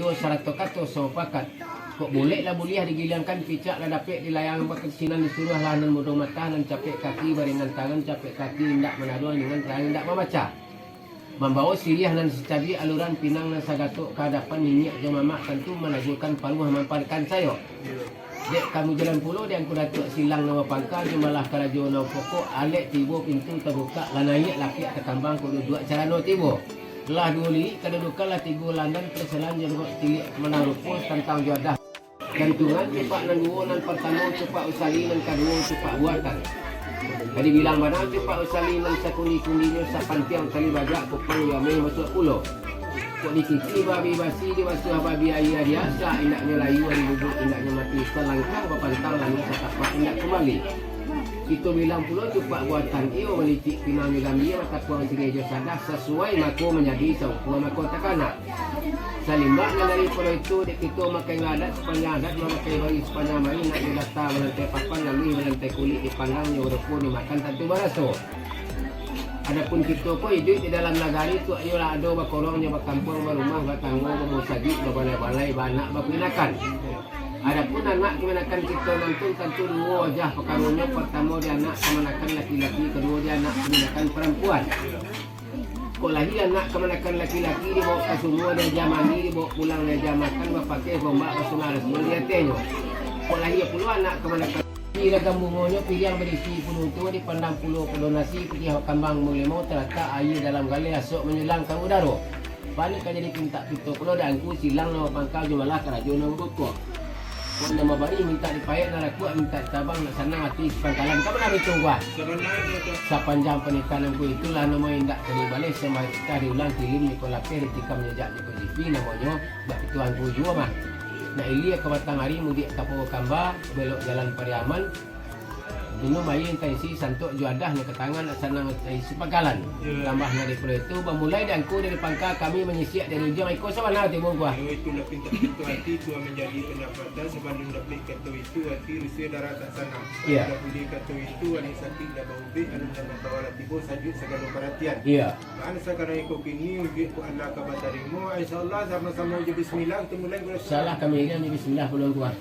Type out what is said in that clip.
itu sarato kato so pakat. Kok boleh lah buliah digilangkan picak lah dapet di layang bakasinan disuruh lahanan bodoh mata dan capek kaki baringan tangan capek kaki hendak menaruh dengan terang hendak membaca. Membawa siriah dan secabi aluran pinang dan sagatuk kehadapan minyak jom mamak tentu menajurkan paluh memamparkan sayo. Dek kamu jalan pulau dan aku datuk silang nama pangkal jumalah karajo nama pokok alek tibo pintu terbuka lanayek laki terkambang kudu dua cara no tibo. Telah dua lirik kedudukan lah tiga landan perselan jeruk tilik menang pos tentang jodoh. Gantungan cepat nan dua nan pertama cepat usali nan kedua cepat buatan. Jadi bilang mana cepat usali nan sakundi-kundinya sapantiang kali bajak kupang yamai masuk pulau. Kok dikiki babi basi di basuh babi ayah dia sah indaknya layu hari bubuk indaknya mati selangkang papantang langit setapak indak kembali. Itu bilang pula cepat buatan iyo melicik pinang gamia mata kuang tiga sadah sesuai mako menjadi saukuah mako takanak. Salimbaknya dari pulau itu dek itu makai ngadat sepanjang adat memakai bayi sepanjang bayi nak dilata melantai papan lalu melantai kulit dipandang nyorepun dimakan tentu baraso. Adapun kita ko hidup di dalam nagari tu ayolah ado bakorongnya bakampung barumah batanggo bamusajik babalai-balai banak bapinakan. Adapun anak kemenakan kita nantun tentu dua wajah pekarunnya pertama dia anak kemenakan laki-laki kedua dia anak kemenakan perempuan. Kok lagi anak kemenakan laki-laki dibawa ke semua dia jamani dibawa pulang dia jamakan bapakai bombak basunah rasul dia tenyo. Kok lagi pula anak kemenakan Iragam bungonya pilih yang berisi puluh tua dipandang puluh donasi pilih kambang mulimau terletak air dalam gali asuk menyelangkan udara. Balik kan jadi pinta pintu kalau dah angku silang nama pangkal jumalah kerajo nombor tua. Kau nama bari minta dipayat naraku minta tabang nak sana mati pangkalan kau pernah hitung gua. Sepanjang pernikahan aku itulah nama indak kali balik semai kita diulang kirim di kolam per ketika menjejak di PGP namanya bak itu angku jua mah. Nak ilia ke batang hari mudik kapau kamba belok jalan Pariaman. Dulu main tensi santuk juadah ni ke tangan sana isi pangkalan. Tambah dari pulau itu bermulai dan ku dari pangkal kami menyisiak dari ujung ikut sama nak timur gua. Itulah pintu hati tua menjadi pendapatan sebanding dapat kata itu hati rusia darah tak sana. Iya. Dapat kata itu ani sakit dah bau be anu nama bawala tibo sajuk segala perhatian. Iya. Kan sekarang ikut kini uji ku Allah kabar tarimu insyaallah sama-sama uji bismillah kita mulai Salah kami ini bismillah belum gua.